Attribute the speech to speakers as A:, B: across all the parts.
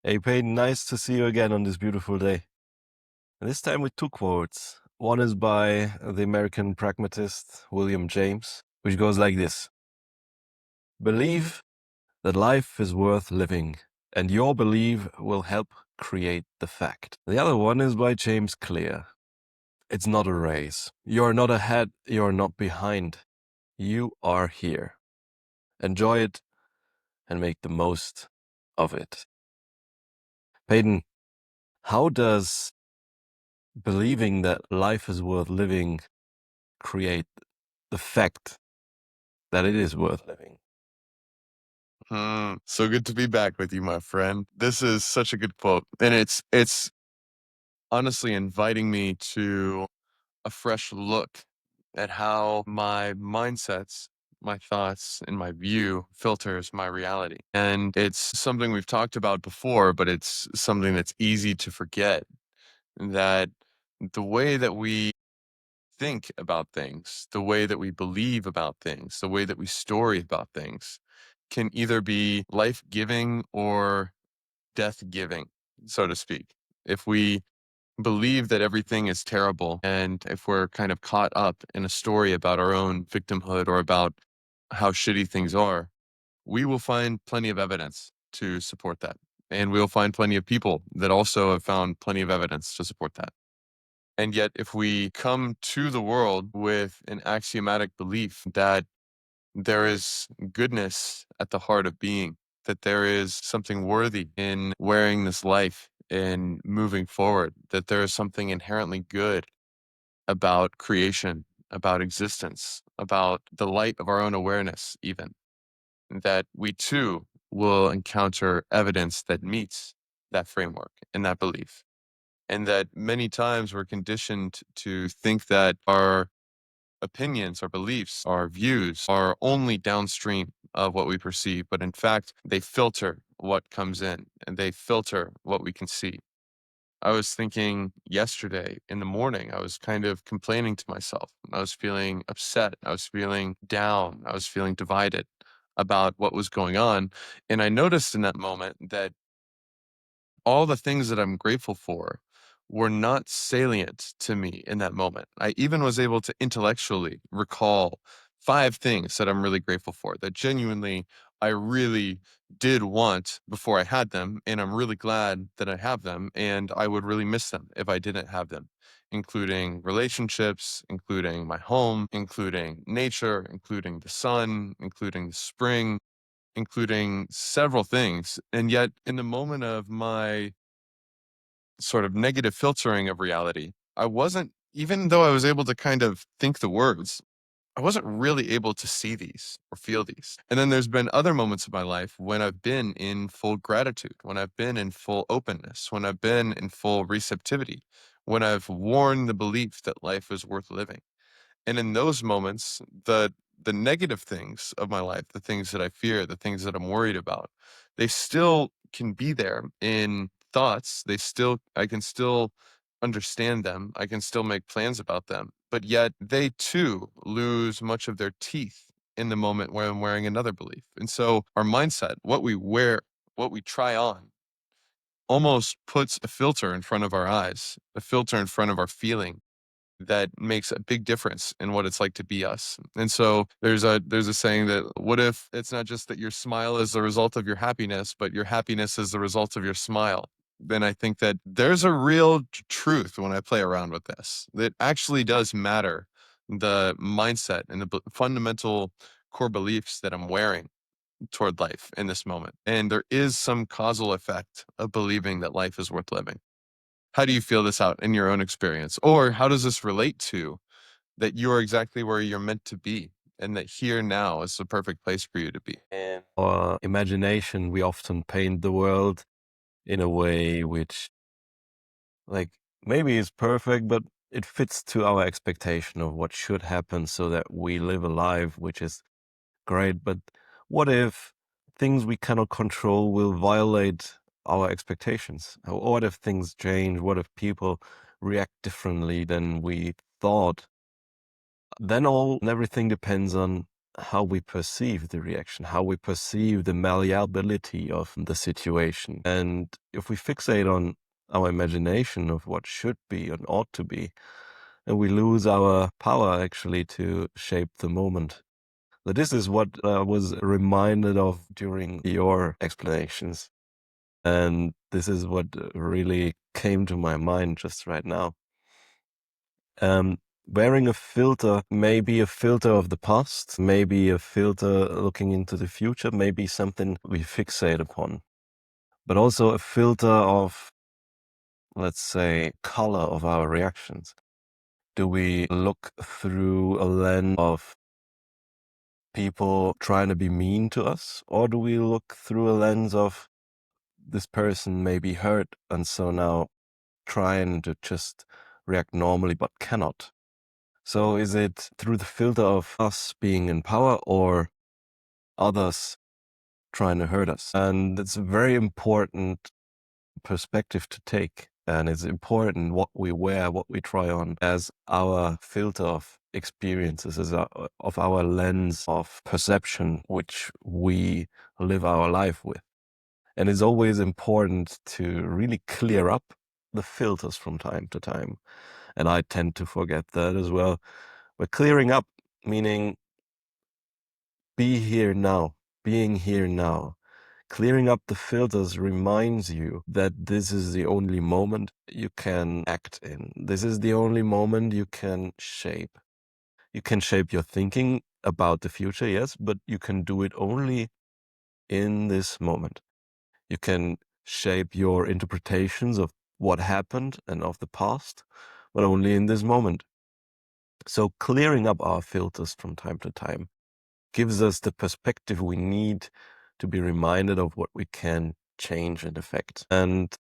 A: Hey Peyton, nice to see you again on this beautiful day. And this time with two quotes. One is by the American pragmatist William James, which goes like this: Believe that life is worth living, and your belief will help create the fact. The other one is by James Clear. It's not a race. You're not ahead, you're not behind. You are here. Enjoy it and make the most of it. Peyton, how does believing that life is worth living create the fact that it is worth living?
B: So good to be back with you, my friend. This is such a good quote, and it's honestly inviting me to a fresh look at how my mindsets, my thoughts, and my view filters my reality. And it's something we've talked about before, but it's something that's easy to forget, that the way that we think about things, the way that we believe about things, the way that we story about things can either be life giving or death giving, so to speak. If we believe that everything is terrible, and if we're kind of caught up in a story about our own victimhood or about how shitty things are, we will find plenty of evidence to support that. And we'll find plenty of people that also have found plenty of evidence to support that. And yet, if we come to the world with an axiomatic belief that there is goodness at the heart of being, that there is something worthy in wearing this life and moving forward, that there is something inherently good about creation, about existence, about the light of our own awareness, even, that we too will encounter evidence that meets that framework and that belief. And that many times we're conditioned to think that our opinions, our beliefs, our views are only downstream of what we perceive, but in fact, they filter what comes in and they filter what we can see. I was thinking yesterday in the morning, I was kind of complaining to myself. I was feeling upset. I was feeling down. I was feeling divided about what was going on. And I noticed in that moment that all the things that I'm grateful for were not salient to me in that moment. I even was able to intellectually recall five things that I'm really grateful for, that genuinely I really did want before I had them. And I'm really glad that I have them. And I would really miss them if I didn't have them, including relationships, including my home, including nature, including the sun, including the spring, including several things. And yet, in the moment of my sort of negative filtering of reality, I wasn't, even though I was able to kind of think the words, I wasn't really able to see these or feel these. And then there's been other moments of my life when I've been in full gratitude, when I've been in full openness, when I've been in full receptivity, when I've worn the belief that life is worth living. And in those moments, the negative things of my life, the things that I fear, the things that I'm worried about, they still can be there in thoughts. I can still understand them. I can still make plans about them. But yet they too lose much of their teeth in the moment where I'm wearing another belief. And so our mindset, what we wear, what we try on, almost puts a filter in front of our eyes, a filter in front of our feeling that makes a big difference in what it's like to be us. And so there's a saying that, what if it's not just that your smile is the result of your happiness, but your happiness is the result of your smile? Then I think that there's a real truth when I play around with this. It actually does matter, the mindset and the fundamental core beliefs that I'm wearing toward life in this moment. And there is some causal effect of believing that life is worth living. How do you feel this out in your own experience? Or how does this relate to that you are exactly where you're meant to be and that here now is the perfect place for you to be?
A: In our imagination, we often paint the world in a way which, like, maybe is perfect, but it fits to our expectation of what should happen so that we live a life which is great. But what if things we cannot control will violate our expectations? Or what if things change? What if people react differently than we thought? Then all and everything depends on how we perceive the reaction, how we perceive the malleability of the situation. And if we fixate on our imagination of what should be and ought to be, and we lose our power actually to shape the moment. But this is what I was reminded of during your explanations. And this is what really came to my mind just right now. Wearing a filter may be a filter of the past, maybe a filter looking into the future, maybe something we fixate upon, but also a filter of, let's say, color of our reactions. Do we look through a lens of people trying to be mean to us, or do we look through a lens of this person may be hurt and so now trying to just react normally but cannot? So is it through the filter of us being in power or others trying to hurt us? And it's a very important perspective to take. And it's important what we wear, what we try on as our filter of experiences, of our lens of perception, which we live our life with. And it's always important to really clear up the filters from time to time. And I tend to forget that as well. But clearing up, meaning be here now, being here now. Clearing up the filters reminds you that this is the only moment you can act in. This is the only moment you can shape. You can shape your thinking about the future, yes, but you can do it only in this moment. You can shape your interpretations of what happened and of the past, but only in this moment. So clearing up our filters from time to time gives us the perspective we need to be reminded of what we can change and affect. And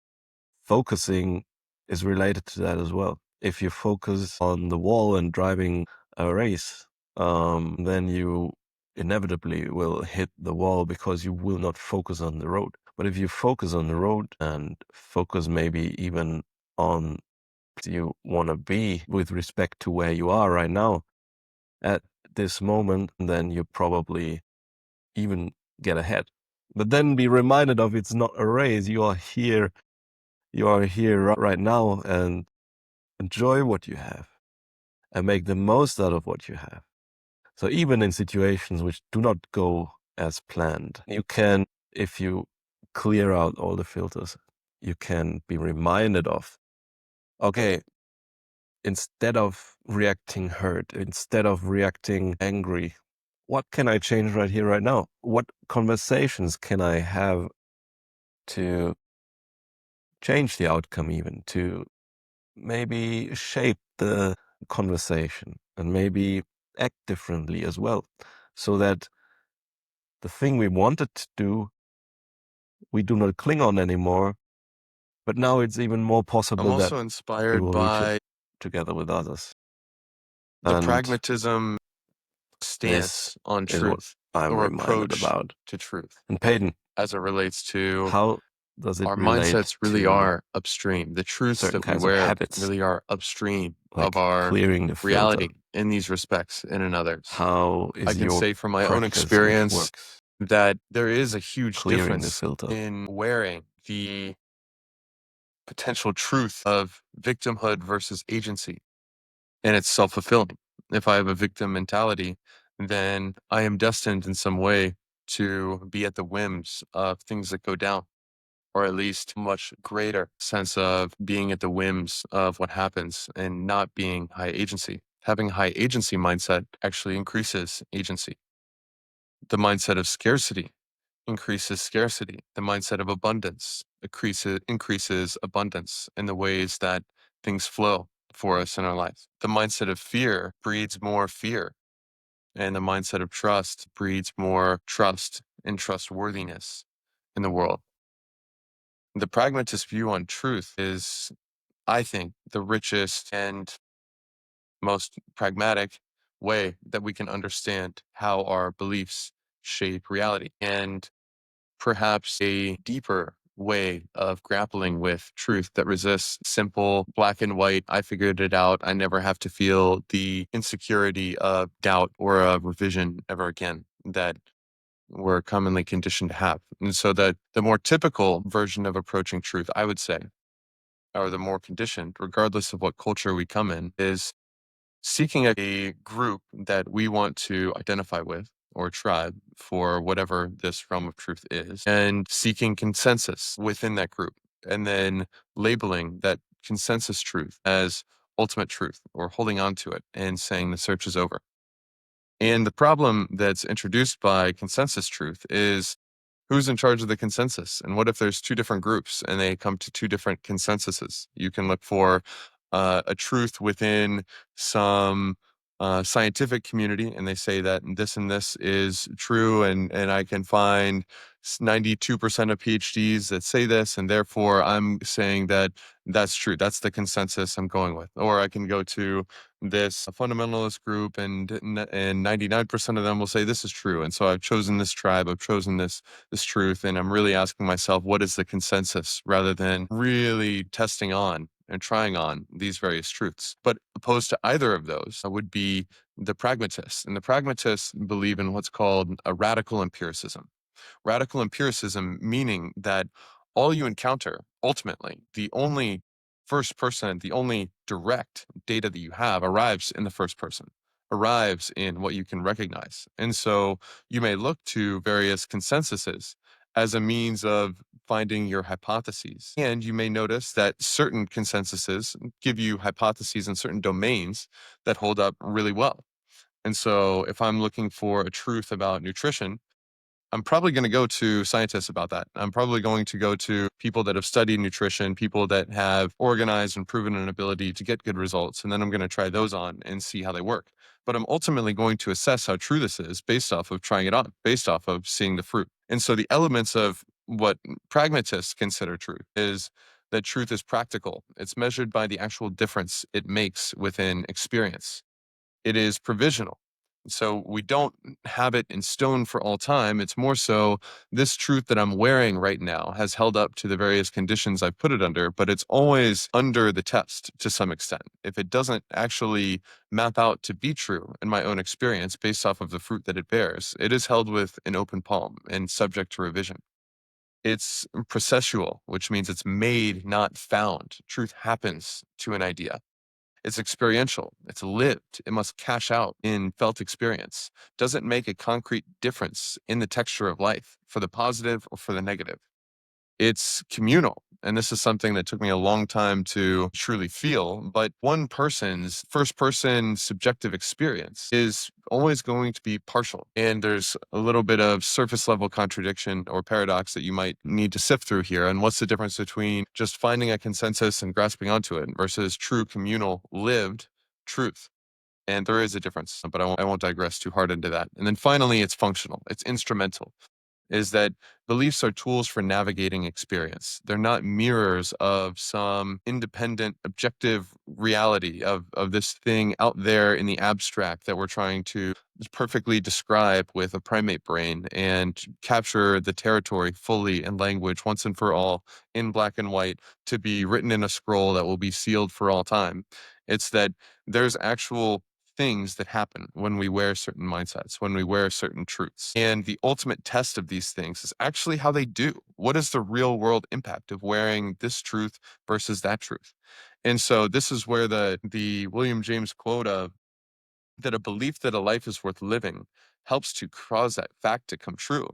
A: focusing is related to that as well. If you focus on the wall and driving a race, then you inevitably will hit the wall because you will not focus on the road. But if you focus on the road and focus maybe even on you want to be with respect to where you are right now at this moment, then you probably even get ahead. But then be reminded of it's not a race. You are here. You are here right now, and enjoy what you have and make the most out of what you have. So even in situations which do not go as planned, you can, if you clear out all the filters, you can be reminded of, okay, instead of reacting hurt, instead of reacting angry, what can I change right here, right now? What conversations can I have to change the outcome, even to maybe shape the conversation and maybe act differently as well, so that the thing we wanted to do, we do not cling on anymore. But now it's even more
B: I'm
A: possible that
B: also
A: we
B: inspired
A: will reach it
B: by
A: together with others.
B: the
A: And
B: pragmatism
A: this
B: stance on
A: is what
B: truth
A: I'm
B: or
A: reminded
B: approach
A: about.
B: to truth
A: And Peyton,
B: as it relates to
A: how does it
B: our
A: relate
B: mindsets really
A: to
B: are upstream. The truths
A: certain
B: that we
A: kinds of
B: wear
A: habits,
B: really are upstream of
A: like
B: our
A: clearing the filter?
B: reality in these respects and in others.
A: How
B: I
A: is
B: can
A: your
B: say from my own
A: practice which
B: experience
A: works
B: that there is a huge
A: clearing the
B: difference
A: filter?
B: in wearing the potential truth of victimhood versus agency, and it's self-fulfilling. If I have a victim mentality, then I am destined in some way to be at the whims of things that go down, or at least much greater sense of being at the whims of what happens and not being high agency. Having a high agency mindset actually increases agency. The mindset of scarcity increases scarcity. The mindset of abundance increases abundance in the ways that things flow for us in our life. The mindset of fear breeds more fear, and the mindset of trust breeds more trust and trustworthiness in the world. The pragmatist view on truth is, I think, the richest and most pragmatic way that we can understand how our beliefs shape reality. And perhaps a deeper way of grappling with truth that resists simple black and white. I figured it out. I never have to feel the insecurity of doubt or a revision ever again that we're commonly conditioned to have. And so that the more typical version of approaching truth, I would say, or the more conditioned, regardless of what culture we come in, is seeking a group that we want to identify with or tribe for whatever this realm of truth is, and seeking consensus within that group, and then labeling that consensus truth as ultimate truth or holding on to it and saying the search is over. And the problem that's introduced by consensus truth is who's in charge of the consensus? And what if there's two different groups and they come to two different consensuses? You can look for a truth within some scientific community, and they say that this and this is true, and I can find 92% of PhDs that say this, and therefore I'm saying that that's true. That's the consensus I'm going with. Or I can go to this fundamentalist group, and 99% of them will say this is true, and so I've chosen this tribe. I've chosen this truth, and I'm really asking myself, what is the consensus, rather than really testing on and trying on these various truths. But opposed to either of those would be the pragmatists. And the pragmatists believe in what's called a radical empiricism. Radical empiricism meaning that all you encounter, ultimately, the only first person, the only direct data that you have arrives in the first person, arrives in what you can recognize. And so you may look to various consensuses as a means of finding your hypotheses. And you may notice that certain consensuses give you hypotheses in certain domains that hold up really well. And so if I'm looking for a truth about nutrition, I'm probably going to go to scientists about that. I'm probably going to go to people that have studied nutrition, people that have organized and proven an ability to get good results. And then I'm going to try those on and see how they work. But I'm ultimately going to assess how true this is based off of trying it on, based off of seeing the fruit. And so the elements of what pragmatists consider truth is that truth is practical. It's measured by the actual difference it makes within experience. It is provisional. So we don't have it in stone for all time. It's more so this truth that I'm wearing right now has held up to the various conditions I've put it under, but it's always under the test to some extent. If it doesn't actually map out to be true in my own experience based off of the fruit that it bears, it is held with an open palm and subject to revision. It's processual, which means it's made, not found. Truth happens to an idea. It's experiential. It's lived. It must cash out in felt experience. Doesn't make a concrete difference in the texture of life for the positive or for the negative. It's communal. And this is something that took me a long time to truly feel. But one person's first person subjective experience is always going to be partial. And there's a little bit of surface level contradiction or paradox that you might need to sift through here. And what's the difference between just finding a consensus and grasping onto it versus true communal lived truth? And there is a difference, but I won't digress too hard into that. And then finally, it's functional, it's instrumental, is that beliefs are tools for navigating experience. They're not mirrors of some independent, objective reality of this thing out there in the abstract that we're trying to perfectly describe with a primate brain and capture the territory fully in language once and for all in black and white to be written in a scroll that will be sealed for all time. It's that there's actual things that happen when we wear certain mindsets, when we wear certain truths. And the ultimate test of these things is actually how they do. What is the real world impact of wearing this truth versus that truth? And so this is where the William James quote of that a belief that a life is worth living helps to cause that fact to come true.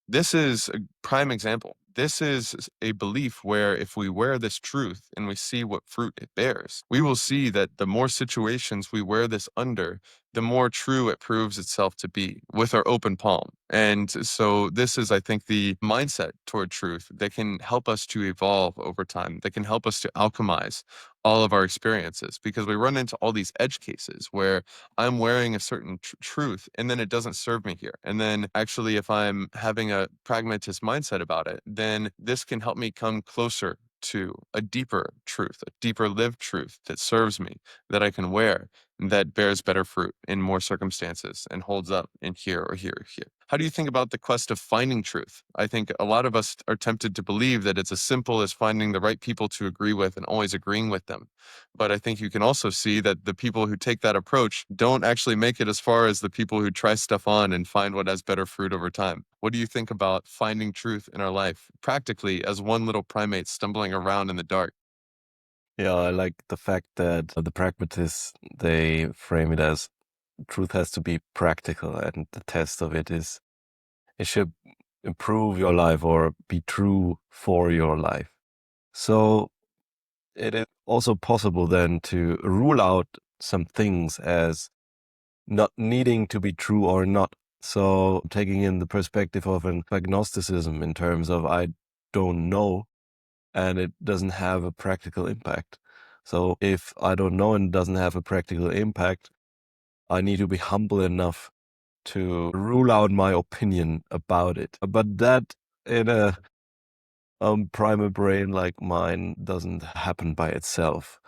B: This is a prime example. This is a belief where if we wear this truth and we see what fruit it bears, we will see that the more situations we wear this under, the more true it proves itself to be with our open palm. And so this is, I think, the mindset toward truth that can help us to evolve over time, that can help us to alchemize all of our experiences, because we run into all these edge cases where I'm wearing a certain truth and then it doesn't serve me here. And then actually, if I'm having a pragmatist mindset about it, then this can help me come closer to a deeper truth, a deeper lived truth that serves me, that I can wear, that bears better fruit in more circumstances and holds up in here or here or here. How do you think about the quest of finding truth? I think a lot of us are tempted to believe that it's as simple as finding the right people to agree with and always agreeing with them. But I think you can also see that the people who take that approach don't actually make it as far as the people who try stuff on and find what has better fruit over time. What do you think about finding truth in our life, practically as one little primate stumbling around in the dark?
A: Yeah, I like the fact that the pragmatists, they frame it as truth has to be practical, and the test of it is it should improve your life or be true for your life. So it is also possible then to rule out some things as not needing to be true or not. So taking in the perspective of an agnosticism in terms of I don't know and it doesn't have a practical impact. So if I don't know and it doesn't have a practical impact, I need to be humble enough to rule out my opinion about it. But that in a primal brain like mine doesn't happen by itself.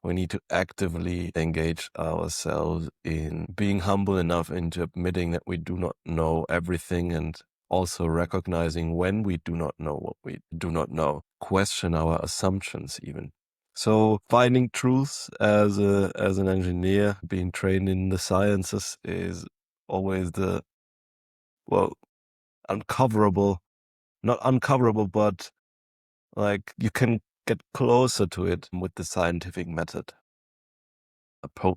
A: We need to actively engage ourselves in being humble enough into admitting that we do not know everything and also recognizing when we do not know what we do not know, question our assumptions even. So finding truths as an engineer, being trained in the sciences is always the, well, uncoverable, not uncoverable, but like you can get closer to it with the scientific method,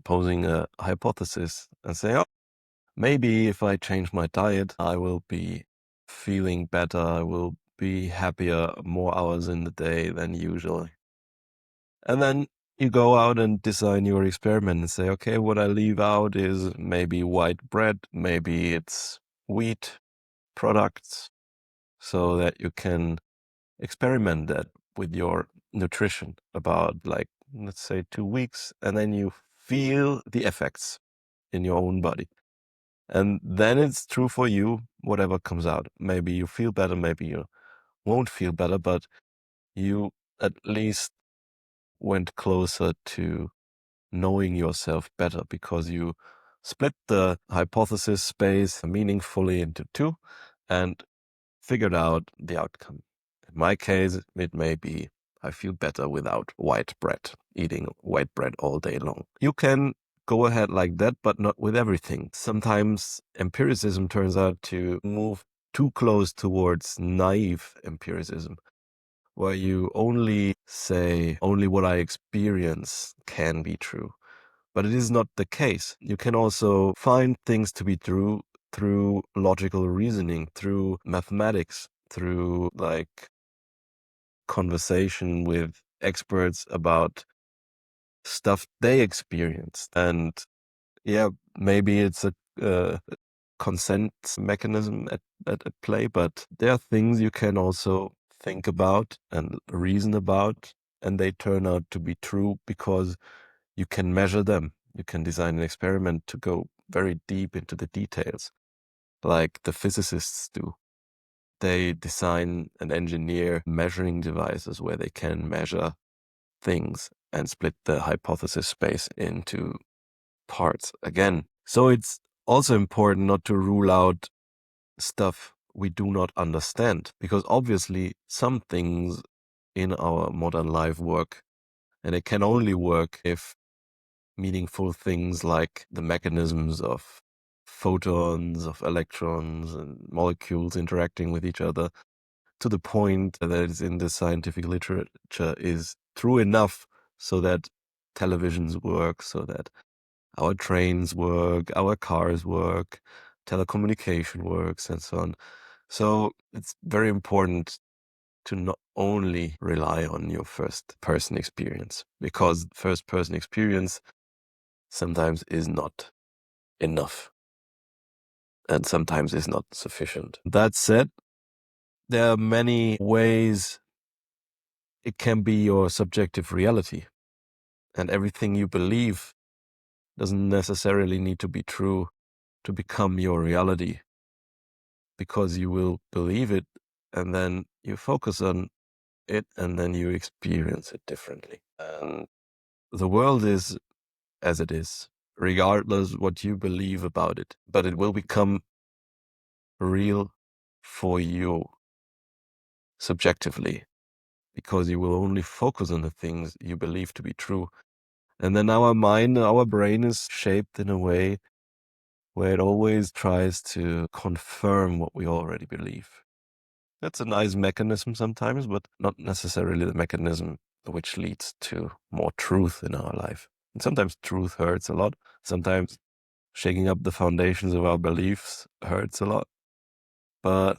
A: posing a hypothesis and say, oh, maybe if I change my diet, I will be feeling better. I will be happier more hours in the day than usually. And then you go out and design your experiment and say, okay, what I leave out is maybe white bread, maybe it's wheat products, so that you can experiment that with your nutrition about, like, let's say 2 weeks, and then you feel the effects in your own body. And then it's true for you, whatever comes out. Maybe you feel better, maybe you won't feel better, but you at least went closer to knowing yourself better because you split the hypothesis space meaningfully into two and figured out the outcome. In my case, it may be I feel better without white bread, eating white bread all day long. You can go ahead like that, but not with everything. Sometimes empiricism turns out to move too close towards naive empiricism, where you only say only what I experience can be true. But it is not the case. You can also find things to be true through logical reasoning, through mathematics, through like conversation with experts about stuff they experienced. And yeah, maybe it's a consent mechanism at play, but there are things you can also think about and reason about, and they turn out to be true because you can measure them. You can design an experiment to go very deep into the details, like the physicists do. They design and engineer measuring devices where they can measure things and split the hypothesis space into parts again. So it's also important not to rule out stuff we do not understand, because obviously some things in our modern life work, and it can only work if meaningful things like the mechanisms of photons, of electrons, and molecules interacting with each other to the point that is in the scientific literature is true enough so that televisions work, so that our trains work, our cars work, telecommunication works, and so on. So it's very important to not only rely on your first person experience, because first person experience sometimes is not enough and sometimes is not sufficient. That said, there are many ways it can be your subjective reality, and everything you believe doesn't necessarily need to be true to become your reality, because you will believe it and then you focus on it and then you experience it differently. And the world is as it is. regardless what you believe about it, but it will become real for you subjectively because you will only focus on the things you believe to be true. And then our mind, our brain is shaped in a way where it always tries to confirm what we already believe. That's a nice mechanism sometimes, but not necessarily the mechanism which leads to more truth in our life. And sometimes truth hurts a lot. Sometimes shaking up the foundations of our beliefs hurts a lot. But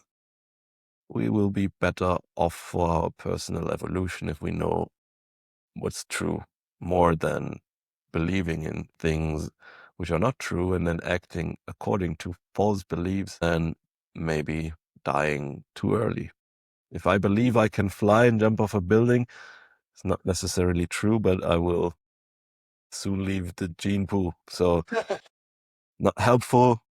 A: we will be better off for our personal evolution if we know what's true more than believing in things which are not true and then acting according to false beliefs and maybe dying too early. If I believe I can fly and jump off a building, it's not necessarily true, but I will soon leave the gene pool. So not helpful,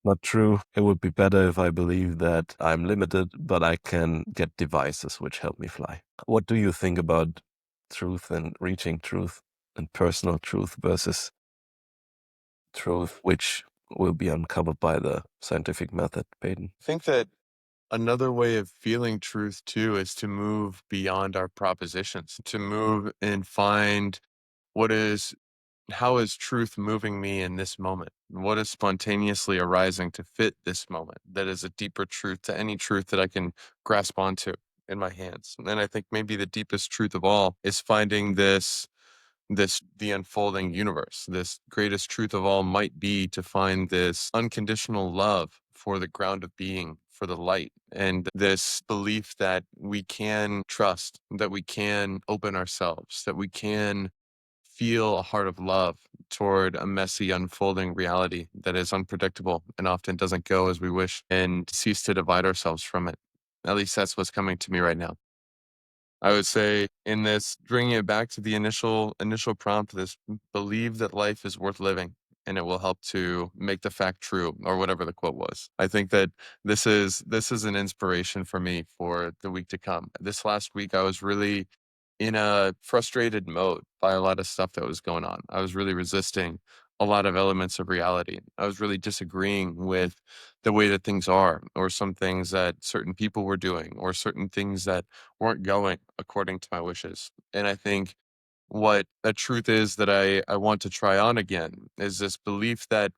A: not true. It would be better if I believe that I'm limited, but I can get devices which help me fly. What do you think about truth and reaching truth and personal truth versus truth which will be uncovered by the scientific method, Peyton?
B: I think that another way of feeling truth too is to move beyond our propositions, to move and find what is how is truth moving me in this moment? What is spontaneously arising to fit this moment that is a deeper truth to any truth that I can grasp onto in my hands? And I think maybe the deepest truth of all is finding the unfolding universe. This greatest truth of all might be to find this unconditional love for the ground of being, for the light, and this belief that we can trust, that we can open ourselves, that we can feel a heart of love toward a messy, unfolding reality that is unpredictable and often doesn't go as we wish, and cease to divide ourselves from it. At least that's what's coming to me right now. I would say in this, bringing it back to the initial prompt, this believe that life is worth living and it will help to make the fact true, or whatever the quote was. I think that this is an inspiration for me for the week to come. This last week, I was really in a frustrated mode by a lot of stuff that was going on. I was really resisting a lot of elements of reality. I was really disagreeing with the way that things are, or some things that certain people were doing, or certain things that weren't going according to my wishes. And I think what a truth is that I want to try on again is this belief that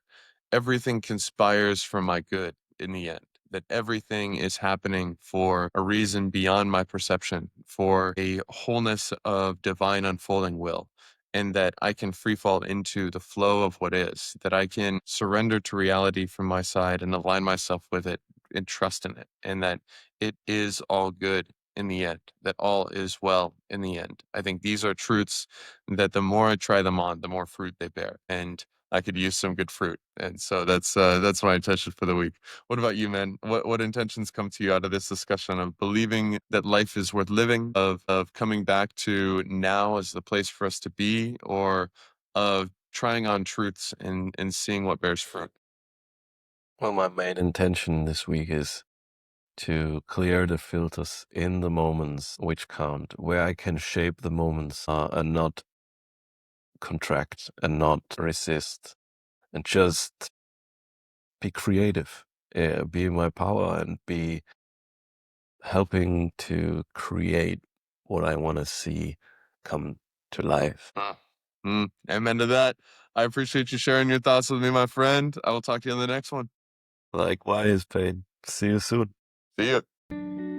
B: everything conspires for my good in the end, that everything is happening for a reason beyond my perception, for a wholeness of divine unfolding will, and that I can free fall into the flow of what is, that I can surrender to reality from my side and align myself with it and trust in it, and that it is all good in the end, that all is well in the end. I think these are truths that the more I try them on, the more fruit they bear. And I could use some good fruit. And so that's my intention for the week. What about you, man? What intentions come to you out of this discussion of believing that life is worth living, of coming back to now as the place for us to be, or of trying on truths and seeing what bears fruit?
A: Well, my main intention this week is to clear the filters in the moments which count, where I can shape the moments and not contract and not resist and just be creative, be in my power and be helping to create what I want to see come to life.
B: Amen to that. I appreciate you sharing your thoughts with me, my friend. I will talk to you on the next one.
A: Likewise, Payne. See you soon.
B: See you.